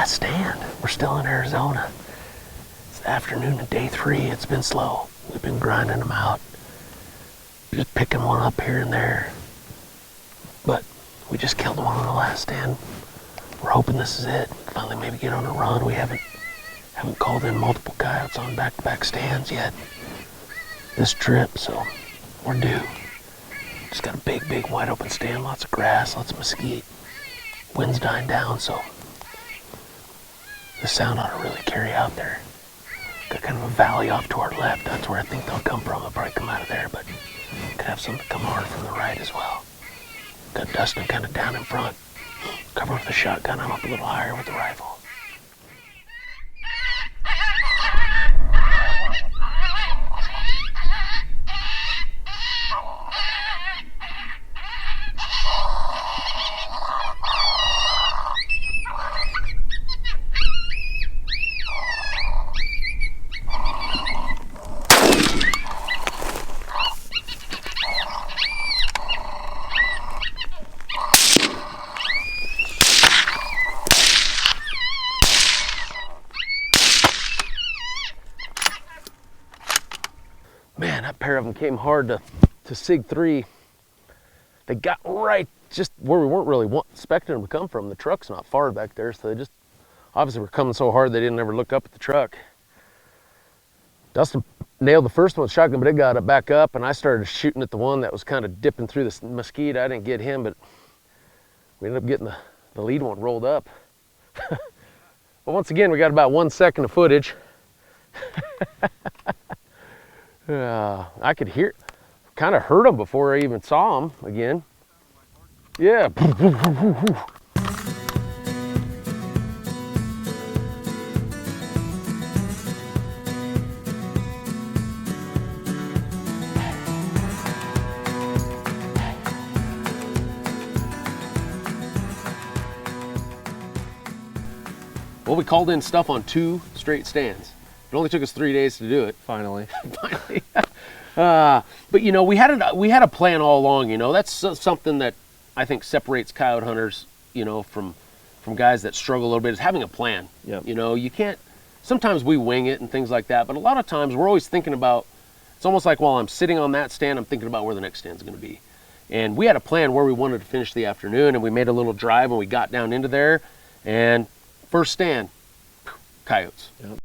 last stand. We're still in Arizona. It's the afternoon of day 3. It's been slow. We've been grinding them out. Just picking one up here and there. But we just killed one on the last stand. We're hoping this is it. Finally maybe get on a run. We haven't called in multiple coyotes on back-to-back stands yet this trip, so we're due. Just got a big wide open stand, lots of grass, lots of mesquite. Wind's dying down, so the sound ought to really carry out there. Got kind of a valley off to our left. That's where I think they'll come from. They'll probably come out of there, but could have some come hard from the right as well. Got Dustin kind of down in front, covering with the shotgun. I'm up a little higher with the rifle. Man, that pair of them came hard to Sig 3. They got right just where we weren't really expecting them to come from. The truck's not far back there, so they just obviously were coming so hard they didn't ever look up at the truck. Dustin nailed the first one with shotgun, but it got it back up, and I started shooting at the one that was kind of dipping through the mesquite. I didn't get him, but we ended up getting the lead one rolled up. But once again, we got about 1 second of footage. I could kind of heard them before I even saw them again. Yeah. Well, we called in stuff on 2 straight stands. It only took us 3 days to do it. Finally. Finally. But you know, we had a plan all along. You know, that's something that I think separates coyote hunters, you know, from guys that struggle a little bit, is having a plan. Yep. You know, you can't. Sometimes we wing it and things like that, but a lot of times we're always thinking about. It's almost like while I'm sitting on that stand, I'm thinking about where the next stand's going to be. And we had a plan where we wanted to finish the afternoon, and we made a little drive, and we got down into there, and first stand, coyotes. Yep.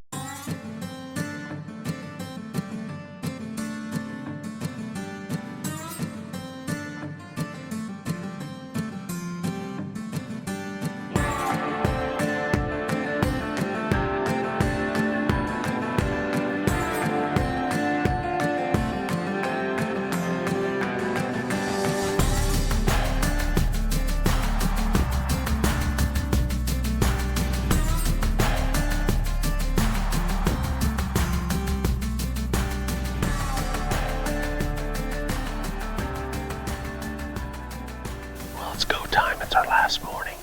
It's go time. It's our last morning.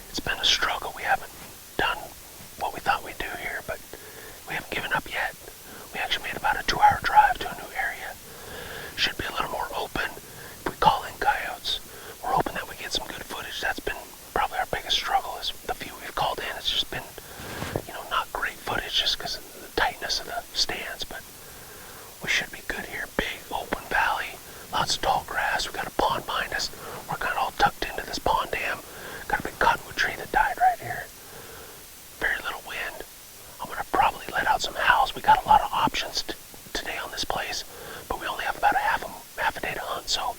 It's been a struggle. We haven't done what we thought we'd do here, but we haven't given up yet. We actually made about a 2-hour drive to a new area. Should be a little more open if we call in coyotes. We're hoping that we get some good footage. That's been probably our biggest struggle, is the few we've called in. It's just been, you know, not great footage just because of the tightness of the stands, but we should be good here. Big open valley, lots of tall grass. We got a pond behind us. We're kind of all tucked into this pond dam. Got a big cottonwood tree that died right here. Very little wind. I'm gonna probably let out some howls. We got a lot of options today on this place, but we only have about half a day to hunt, so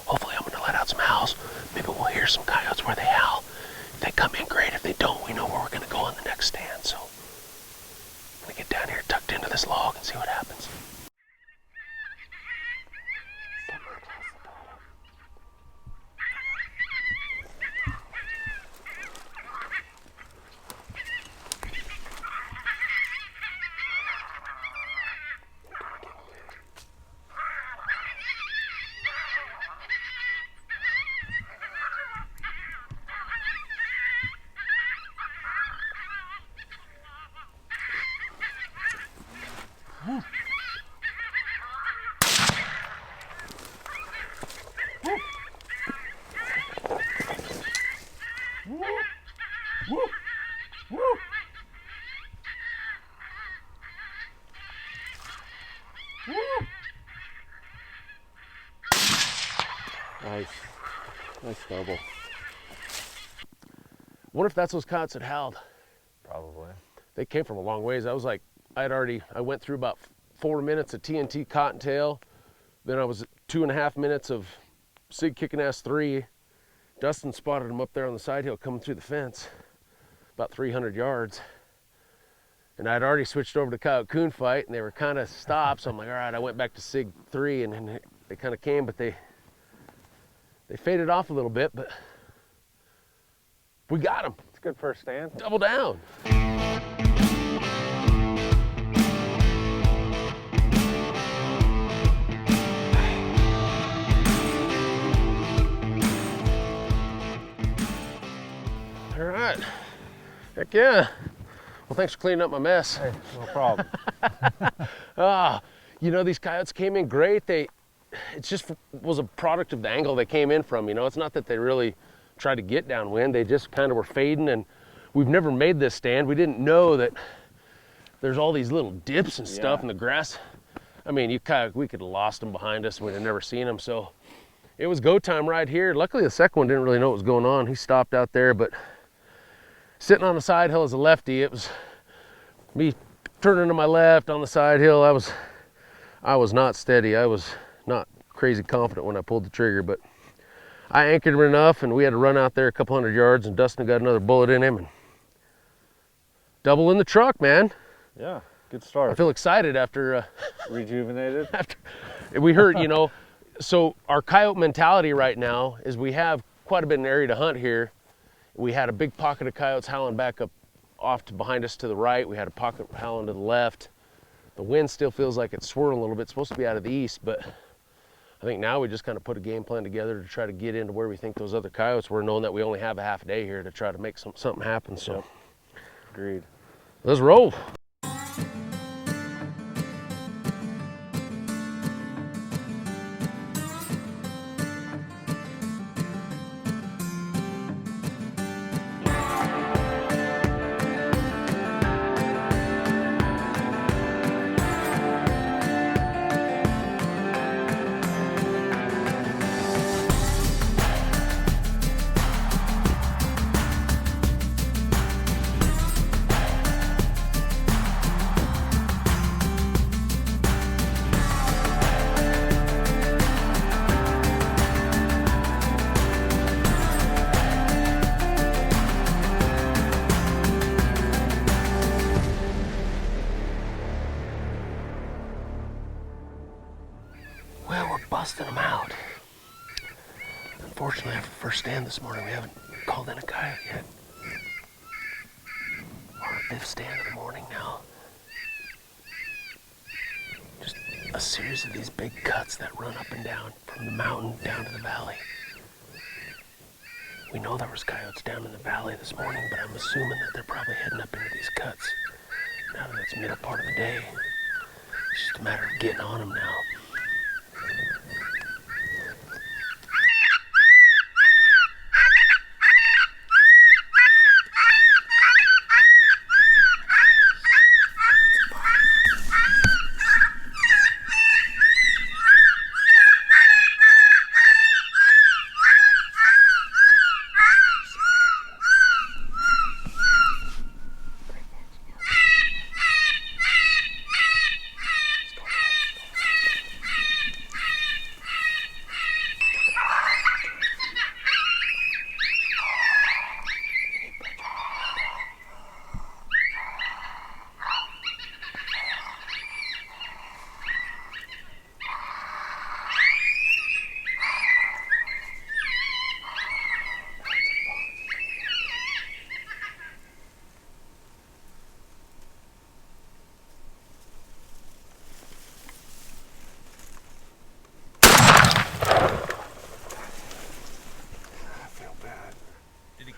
hopefully I'm gonna let out some howls. Maybe we'll hear some coyotes where they howl. If they come in, great. If they don't, we know where we're gonna go on the next stand. So I'm gonna get down here tucked into this log and see what happens. Nice. Nice double. Wonder if that's those coyotes that howled. Probably. They came from a long ways. I went through about 4 minutes of TNT cottontail. Then I was at 2.5 minutes of Sig kicking ass 3. Dustin spotted them up there on the side hill coming through the fence, about 300 yards. And I'd already switched over to coyote coon fight, and they were kind of stopped. So I'm like, all right, I went back to Sig 3, and then they kind of came, but they faded off a little bit, but we got them. It's a good first stand. Double down. All right. Heck yeah. Well, thanks for cleaning up my mess. Hey, no problem. You know, these coyotes came in great. It just was a product of the angle they came in from. You know, it's not that they really tried to get downwind. They just kind of were fading, and we've never made this stand. We didn't know that there's all these little dips and stuff in the grass. I mean, we could have lost them behind us. We'd have never seen them. So it was go time right here. Luckily, the second one didn't really know what was going on. He stopped out there, but sitting on the side hill as a lefty, it was me turning to my left on the side hill. I was not steady. I was not crazy confident when I pulled the trigger, but I anchored him enough, and we had to run out there a couple hundred yards, and Dustin got another bullet in him, and double in the truck, man. Yeah, good start. I feel excited after rejuvenated. After we heard, you know, so our coyote mentality right now is we have quite a bit of an area to hunt here. We had a big pocket of coyotes howling back up off to behind us to the right. We had a pocket howling to the left. The wind still feels like it's swirling a little bit. It's supposed to be out of the east, but I think now we just kind of put a game plan together to try to get into where we think those other coyotes were, knowing that we only have a half a day here to try to make something happen. So, Agreed. Let's roll. Well, we're busting them out. Unfortunately, after the first stand this morning, we haven't called in a coyote yet. We're on our 5th stand of the morning now. Just a series of these big cuts that run up and down from the mountain down to the valley. We know there was coyotes down in the valley this morning, but I'm assuming that they're probably heading up into these cuts. Now that it's middle part of the day, it's just a matter of getting on them now.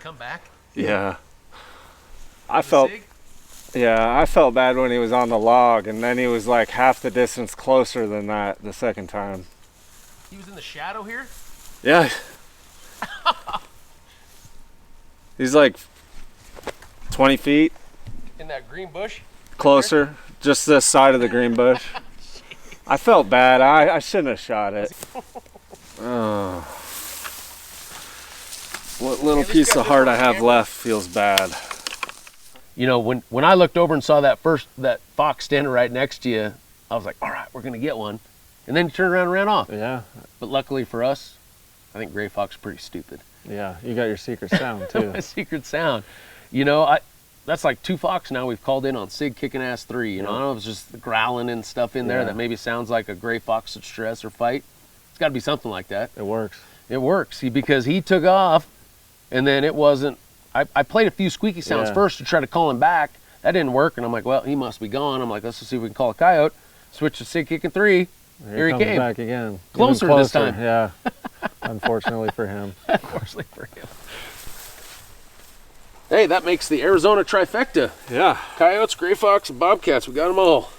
Come back? Yeah. I felt bad when he was on the log, and then he was like half the distance closer than that the second time. He was in the shadow here? Yeah. He's like 20 feet. In that green bush? Closer. Right, just this side of the green bush. I felt bad. I shouldn't have shot it. Oh. What little piece of heart I have left feels bad. You know, when I looked over and saw that fox standing right next to you, I was like, all right, we're gonna get one. And then he turned around and ran off. Yeah. But luckily for us, I think gray fox is pretty stupid. Yeah, you got your secret sound too. My secret sound. You know, that's like 2 fox now we've called in on Sig Kicking Ass 3. You know, I don't know if it's just the growling and stuff in there that maybe sounds like a gray fox at stress or fight. It's got to be something like that. It works. It works. See, because he took off, and then it wasn't. I played a few squeaky sounds first to try to call him back. That didn't work, and I'm like, well, he must be gone. I'm like, let's just see if we can call a coyote. Switch to Sig Kicking 3. Here he came. Back again. Closer this time. Yeah. Unfortunately for him. Unfortunately for him. Hey, that makes the Arizona trifecta. Yeah. Coyotes, gray fox, and bobcats. We got them all.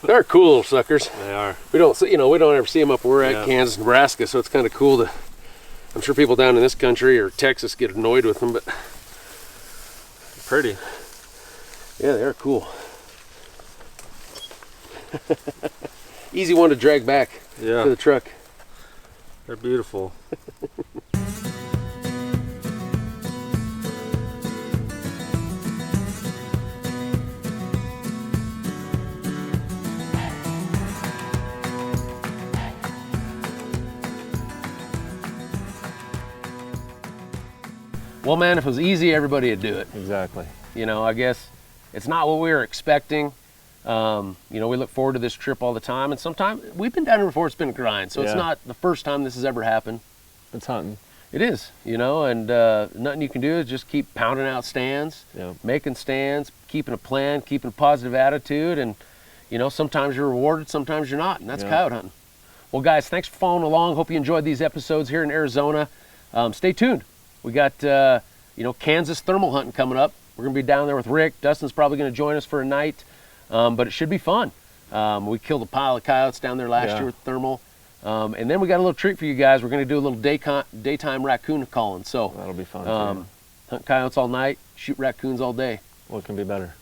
They're cool little suckers. They are. We don't ever see them up where we're at, Kansas, Nebraska, so it's kind of cool to. I'm sure people down in this country or Texas get annoyed with them, but pretty. Yeah, they're cool. Easy one to drag back to the truck. They're beautiful. Well, man, if it was easy, everybody would do it. Exactly. You know, I guess it's not what we were expecting. You know, we look forward to this trip all the time, and sometimes we've been down here before. It's been a grind, so it's not the first time this has ever happened. It's hunting. It is, you know, and nothing you can do is just keep pounding out stands, making stands, keeping a plan, keeping a positive attitude, and you know, sometimes you're rewarded, sometimes you're not, and that's coyote hunting. Well, guys, thanks for following along. Hope you enjoyed these episodes here in Arizona. Stay tuned. We got you know, Kansas thermal hunting coming up. We're gonna be down there with Rick. Dustin's probably gonna join us for a night. But it should be fun. We killed a pile of coyotes down there last year with thermal. And then we got a little treat for you guys. We're going to do a little daytime raccoon calling. So that'll be fun. Hunt coyotes all night, shoot raccoons all day. What can be better?